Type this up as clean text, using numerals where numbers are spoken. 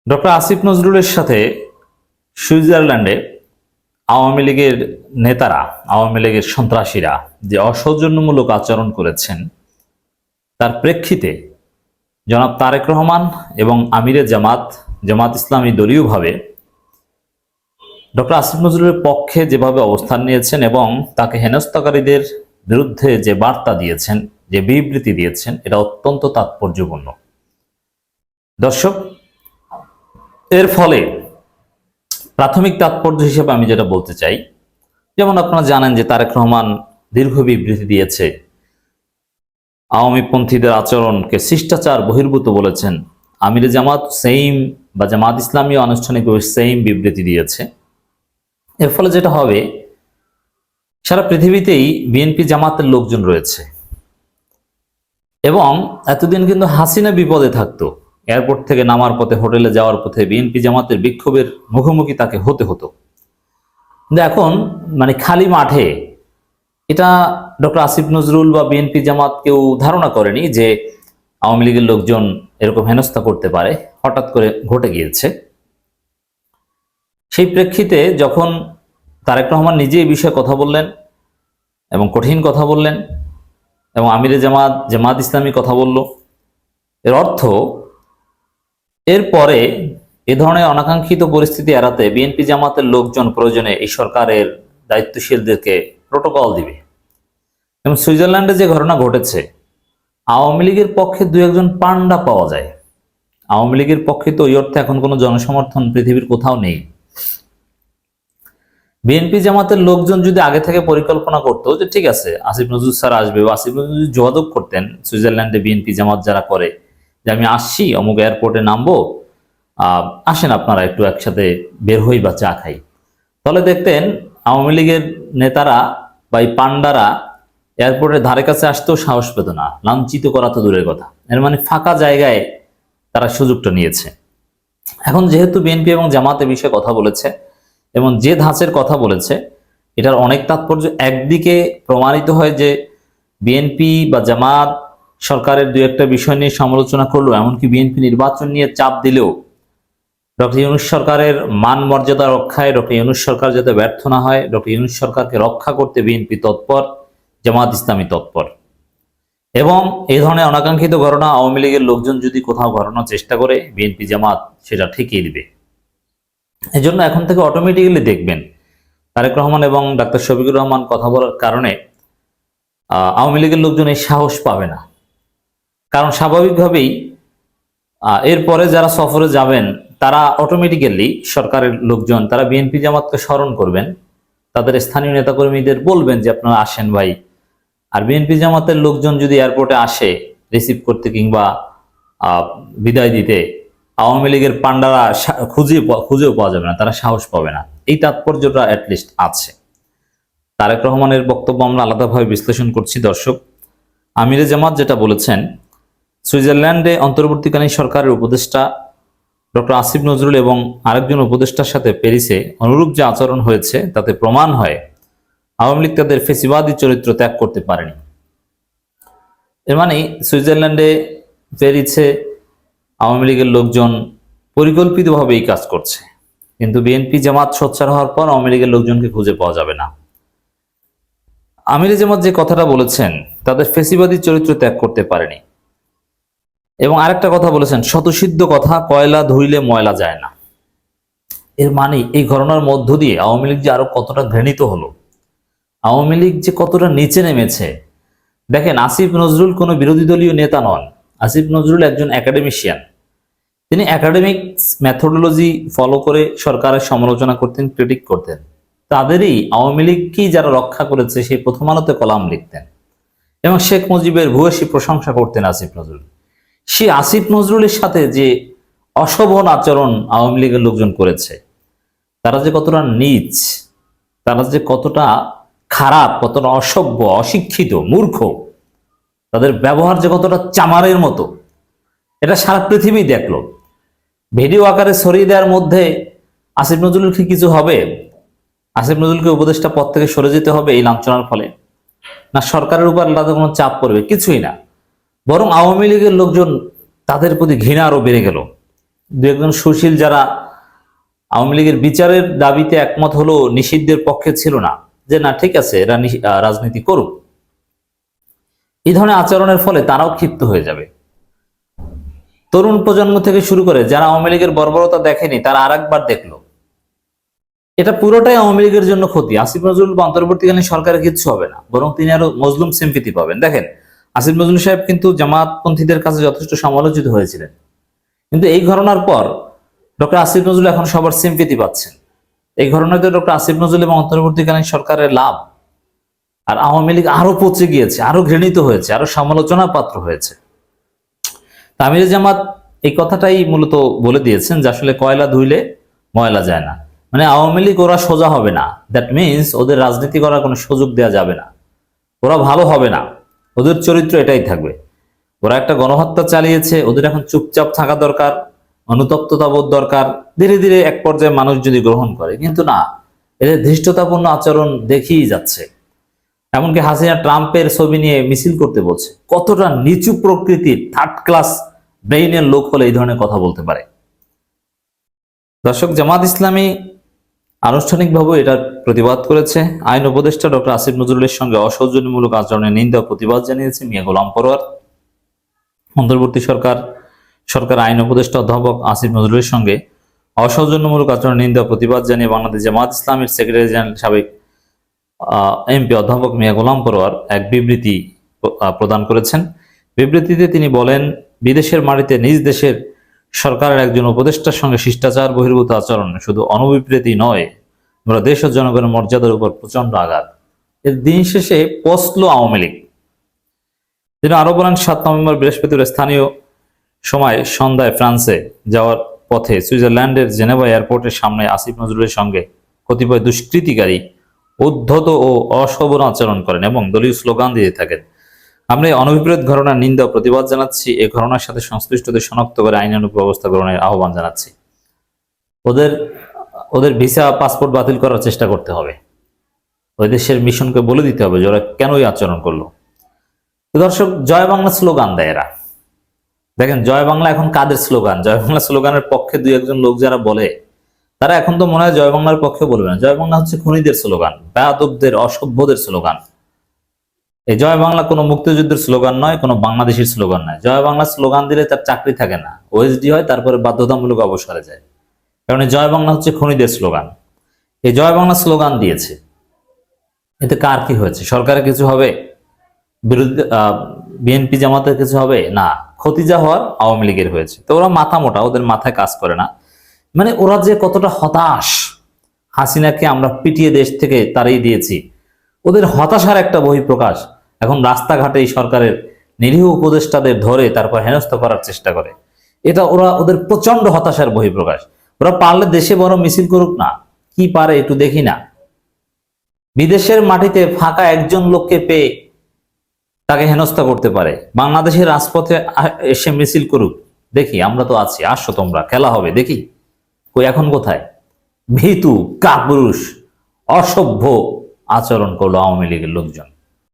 Doctor Asif নজরুলের সাথে সুইজারল্যান্ডে আওয়ামী লীগের নেতারা, আওয়ামী লীগের সন্ত্রাসীরা যে অসৌজন্যমূলক আচরণ করেছেন তার প্রেক্ষিতে জনাব তারেক রহমান এবং আমিরে জামাত ইসলামী দলীয়ভাবে ডক্টর আসিফ নজরুলের পক্ষে যেভাবে অবস্থান নিয়েছেন এবং তাকে হেনস্থাকারীদের বিরুদ্ধে যে বার্তা দিয়েছেন, যে বিবৃতি দিয়েছেন, এটা অত্যন্ত তাৎপর্যপূর্ণ। দর্শক, এর ফলে প্রাথমিক তাৎপর্য হিসেবে আমি যেটা বলতে চাই, যেমন আপনারা জানেন যে তারেক রহমান দীর্ঘ বিবৃতি দিয়েছে, আওয়ামীপন্থীদের আচরণকে শিষ্টাচার বহির্ভূত বলেছেন। আমিরে জামাত জামাত ইসলামী আনুষ্ঠানিকভাবে সেইম বিবৃতি দিয়েছে। এর ফলে যেটা হবে, সারা পৃথিবীতেই বিএনপি জামাতের লোকজন রয়েছে এবং এতদিন কিন্তু হাসিনা বিপদে থাকতো, এয়ারপোর্ট থেকে নামার পথে, হোটেলে যাওয়ার পথে বিএনপি জামাতের বিক্ষোভের মুখোমুখি তাকে হতে হতো। কিন্তু এখন খালি মাঠে, এটা ডক্টর আসিফ নজরুল বা বিএনপি জামাত কেউ ধারণা করেনি যে আওয়ামী লীগের লোকজন এরকম হেনস্থা করতে পারে, হঠাৎ করে ঘটে গিয়েছে। সেই প্রেক্ষিতে যখন তারেক রহমান নিজে এই বিষয়ে কথা বললেন এবং কঠিন কথা বললেন এবং আমিরে জামাত ইসলামী কথা বলল, এর অর্থ এরপরে এ ধরনের অনাকাঙ্ক্ষিত পরিস্থিতি এড়াতে বিএনপি জামাতের লোকজন প্রয়োজনে এই সরকারের দায়িত্বশীলদেরকে প্রোটোকল দিবে। এবং সুইজারল্যান্ডে যে ঘটনা ঘটেছে, আওয়ামী লীগের পক্ষে দু একজন পান্ডা পাওয়া যায়। আওয়ামী লীগের পক্ষে তো ওই অর্থে এখন কোনো জনসমর্থন পৃথিবীর কোথাও নেই। বিএনপি জামাতের লোকজন যদি আগে থেকে পরিকল্পনা করতো যে ঠিক আছে আসিফ নজরুল স্যার আসবে, বা আসিফ নজরুল যোগাযোগ করতেন সুইজারল্যান্ডে বিএনপি জামাত যারা করে যে আমি আসছি, অমুক এয়ারপোর্টে নামবো, আসেন আপনারা একটু একসাথে বের হই বা চা খাই, তাহলে দেখতেন আওয়ামী লীগের নেতারা বা এই পান্ডারা এয়ারপোর্টের ধারে কাছে আসতেও সাহস পেত না, লাঞ্ছিত করা তো দূরের কথা। এর ফাঁকা জায়গায় তারা সুযোগটা নিয়েছে। এখন যেহেতু বিএনপি এবং জামাত এ বিষয়ে কথা বলেছে এবং যে ধাঁচের কথা বলেছে, এটার অনেক তাৎপর্য। একদিকে প্রমাণিত হয় যে বিএনপি বা জামাত সরকারের দু একটা বিষয় নিয়ে সমালোচনা করলো, এমনকি বিএনপি নির্বাচন নিয়ে চাপ দিলেও ডক্টর ইউনূস সরকারের মান মর্যাদা রক্ষায়, ডক্টর ইউনূস সরকার যাতে ব্যর্থ না হয়, ডক্টর ইউনূস সরকারকে রক্ষা করতে বিএনপি তৎপর, জামাত ইসলামী তৎপর। এবং এই ধরনের অনাকাঙ্ক্ষিত ঘটনা আওয়ামী লীগের লোকজন যদি কোথাও ঘটানোর চেষ্টা করে, বিএনপি জামাত সেটা ঠেকিয়ে দিবে। এই জন্য এখন থেকে অটোমেটিক্যালি দেখবেন তারেক রহমান এবং ডাক্তার শফিকুর রহমান কথা বলার কারণে আওয়ামী লীগের লোকজন এই সাহস পাবে না। কারণ স্বাভাবিকভাবেই এরপরে যারা সফরে যাবেন তারা অটোমেটিক্যালি সরকারের লোকজন, তারা বিএনপি জামাতকে স্মরণ করবেন, তাদের স্থানীয় নেতাকর্মীদের বলবেন যে আপনারা আসেন ভাই। আর বিএনপি জামাতের লোকজন যদি এয়ারপোর্টে আসে রিসিভ করতে কিংবা বিদায় দিতে, আওয়ামী লীগের পান্ডারা খুঁজেও পাওয়া যাবে না, তারা সাহস পাবে না। এই তাৎপর্যটা অ্যাটলিস্ট আছে। তারেক রহমানের বক্তব্য আমরা আলাদাভাবে বিশ্লেষণ করছি। দর্শক, আমিরে জামাত যেটা বলেছেন, সুইজারল্যান্ডে অন্তর্বর্তীকালীন সরকারের উপদেষ্টা ডক্টর আসিফ নজরুল এবং আরেকজন উপদেষ্টার সাথে প্যারিসে অনুরূপ যে আচরণ হয়েছে, তাতে প্রমাণ হয় আওয়ামী লীগ তাদের ফেসিবাদী চরিত্র ত্যাগ করতে পারেনি। এর সুইজারল্যান্ডে, প্যারিসে আওয়ামী লীগের লোকজন পরিকল্পিতভাবে এই কাজ করছে, কিন্তু বিএনপি জামাত সোচ্চার হওয়ার পর আওয়ামী লীগের লোকজনকে খুঁজে পাওয়া যাবে না। আমিরে জামাত যে কথাটা বলেছেন, তাদের ফেসিবাদী চরিত্র ত্যাগ করতে পারেনি। এবং আরেকটা কথা বলেছেন, শতসিদ্ধ কথা, কয়লা ধুইলে ময়লা যায় না। এর এই ঘটনার মধ্য দিয়ে আওয়ামী লীগ যে আরো কতটা ঘৃণিত হলো, আওয়ামী লীগ যে কতটা নিচে নেমেছে। দেখেন, আসিফ নজরুল কোনো বিরোধী দলীয় নেতা নন। আসিফ নজরুল একজন একাডেমিশিয়ান। তিনি একাডেমিক মেথোডোলজি ফলো করে সরকারের সমালোচনা করতেন, ক্রিটিক করতেন। তাদেরই আওয়ামী লীগকেই যারা রক্ষা করেছে সেই প্রথম আলোতে কলাম লিখতেন এবং শেখ মুজিবের ভূয়সী প্রশংসা করতেন আসিফ নজরুল। সেই আসিফ নজরুলের সাথে যে অশোভন আচরণ আওয়ামী লীগের লোকজন করেছে, তারা যে কতটা নীচ, তারা যে কতটা খারাপ, কতটা অসভ্য, অশিক্ষিত, মূর্খ, তাদের ব্যবহার যে কতটা চামারের মতো, এটা সারা পৃথিবী দেখলো। ভিডিও আকারে ছড়িয়ে দেওয়ার মধ্যে আসিফ নজরুল কি কিছু হবে? আসিফ নজরুলকে উপদেষ্টা পদ থেকে সরে যেতে হবে এই লাঞ্ছনার ফলে? না সরকারের উপর আলাদা কোনো চাপ পড়বে? কিছুই না। বরং আওয়ামী লীগের লোকজন, তাদের প্রতি ঘৃণা আরো বেড়ে গেল। দু একজন সুশীল যারা আওয়ামী লীগের বিচারের দাবিতে একমত হলো নিষিদ্ধের পক্ষে ছিল না, যে না ঠিক আছে এরা রাজনীতি করুক, এই ধরনের আচরণের ফলে তারাও ক্ষিপ্ত হয়ে যাবে। তরুণ প্রজন্ম থেকে শুরু করে যারা আওয়ামী লীগের বর্বরতা দেখেনি তারা আরেকবার দেখলো। এটা পুরোটাই আওয়ামী লীগের জন্য ক্ষতি। আসিফ নজরুল বা অন্তর্বর্তীকালীন সরকারের কিচ্ছু হবে না, বরং তিনি আরো মজলুম সিম্পিতি পাবেন। দেখেন, আসিফ নজরুল সাহেব কিন্তু জামাতপন্থীদের কাছে যথেষ্ট সমালোচিত হয়েছিলেন, কিন্তু এই ঘটনার পর ডক্টর আসিফ নজরুল এখন সবার সিম্পিতি পাচ্ছেন। এই ঘটনাতে ডক্টর আসিফ নজরুল এবং অন্তর্বর্তীকালীন সরকারের লাভ, আর আওয়ামী লীগ আরো পচে গিয়েছে, আরো ঘৃণিত হয়েছে, আরো সমালোচনার পাত্র হয়েছে। আমির জামাত এই কথাটাই মূলত বলে দিয়েছেন যে আসলে কয়লা ধুইলে ময়লা যায় না, মানে আওয়ামী লীগ ওরা সোজা হবে না, দ্যাট মিনস ওদের রাজনীতি করার কোনো সুযোগ দেওয়া যাবে না, ওরা ভালো হবে না, ওদের চরিত্র এটাই থাকবে। ওরা একটা গণহত্যা চালিয়েছে, ওদের এখন চুপচাপ থাকা দরকার, অনুতপ্ততা বোধ দরকার, ধীরে ধীরে এক পর্যায়ে মানুষ যদি গ্রহণ করে। কিন্তু না, এদের ধৃষ্টতাপূর্ণ আচরণ দেখেই যাচ্ছে। এমনকি হাসিনা ট্রাম্পের ছবি নিয়ে মিছিল করতে বলছে। কতটা নিচু প্রকৃতির থার্ড ক্লাস ব্রেইনের লোক হলে এই ধরনের কথা বলতে পারে। দর্শক, জামাত ইসলামী আনুষ্ঠানিকভাবে এটার প্রতিবাদ করেছে। আইন উপদেষ্টা ডক্টর আসিফ নজরুলের সঙ্গে অসৌজন্যমূলক আচরণের নিন্দা ও প্রতিবাদ জানিয়েছে মিয়া গোলাম পরোয়ার। অন্তর্বর্তী সরকার আইন উপদেষ্টা অধ্যাপক আসিফ নজরুলের সঙ্গে অসৌজন্যমূলক আচরণের নিন্দা ও প্রতিবাদ জানিয়ে বাংলাদেশ জামাত ইসলামের সেক্রেটারি জেনারেল সাবেক এমপি অধ্যাপক মিয়া গোলাম পরোয়ার এক বিবৃতি প্রদান করেছেন। বিবৃতিতে তিনি বলেন, বিদেশের মাটিতে নিজ দেশের সরকারের একজন উপদেষ্টার সঙ্গে শিষ্টাচার বহির্ভূত আচরণ শুধু অনভিপ্রেতই নয়, আমরা দেশ ও জনগণের মর্যাদার উপর প্রচন্ড আঘাত। এর দিন শেষে পচলো আওয়ামী লীগ। তিনি আরো বলেন, 7 নভেম্বর বৃহস্পতিবার স্থানীয় সময় সন্ধ্যায় ফ্রান্সে যাওয়ার পথে সুইজারল্যান্ডের জেনেভা এয়ারপোর্টের সামনে আসিফ নজরুলের সঙ্গে কতিপয় দুষ্কৃতিকারী উদ্ধত ও অশোভন আচরণ করেন এবং দলীয় স্লোগান দিয়ে থাকেন। আমরা এই অনভিপ্রেত ঘটনার নিন্দা ও প্রতিবাদ জানাচ্ছি। এই ঘটনার সাথে সংশ্লিষ্টদের শনাক্ত করে আইনানুগ ব্যবস্থা গ্রহণের আহ্বান জানাচ্ছি। ওদের ভিসা পাসপোর্ট বাতিল করার চেষ্টা করতে হবে। ওই দেশের মিশনকে বলে দিতে হবে যে ওরা কেন এই আচরণ করলো। দর্শক, জয় বাংলা স্লোগান দেয় এরা। দেখেন, জয় বাংলা এখন কাদের স্লোগান? জয় বাংলা স্লোগানের পক্ষে দুই একজন লোক যারা বলে, তারা এখন তো মনে হয় জয় বাংলার পক্ষে বলবে না। জয় বাংলা হচ্ছে খুনিদের স্লোগান, বেয়াদবদের, অসভ্যদের স্লোগান। এই জয় বাংলা কোনো মুক্তিযুদ্ধের স্লোগান নয়, কোনো বাংলাদেশের স্লোগান নয়। জয় বাংলা স্লোগান দিলে তার চাকরি থাকে না, ওএসডি হয়, তারপরে বাধ্যতামূলক অবসরে যায়। কারণ এই জয় বাংলা হচ্ছে খুনিদের স্লোগান। এই জয় বাংলা স্লোগান দিয়েছে, এতে কার কি হয়েছে? সরকারের কিছু হবে? বিরোধী বিএনপি জামাতের কিছু হবে না? ক্ষতি যা হওয়ার আওয়ামী লীগের হয়েছে। তো ওরা মাথা মোটা, ওদের মাথায় কাজ করে না। মানে ওরা যে কতটা হতাশ, হাসিনাকে আমরা পিটিয়ে দেশ থেকে তাড়িয়ে দিয়েছি, ওদের হতাশার একটা বহিঃপ্রকাশ। এখন রাস্তাঘাটে এই সরকারের নিরীহ উপদেষ্টাদের ধরে তারপর হেনস্থা করার চেষ্টা করে। এটা ওদের প্রচন্ড হতাশার বহিঃপ্রকাশ। ওরা পারলে দেশে বড় মিছিল করুক না, কি পারে একটু দেখি না। বিদেশের মাটিতে ফাঁকা একজন লোককে পেয়ে তাকে হেনস্থা করতে পারে, বাংলাদেশের রাজপথে এসে মিছিল করুক, দেখি, আমরা তো আছি, আসো তোমরা, খেলা হবে, দেখি। কই এখন কোথায়? ভীতু, কাপুরুষ, অসভ্য আচরণ করলো আওয়ামী লীগের লোকজন।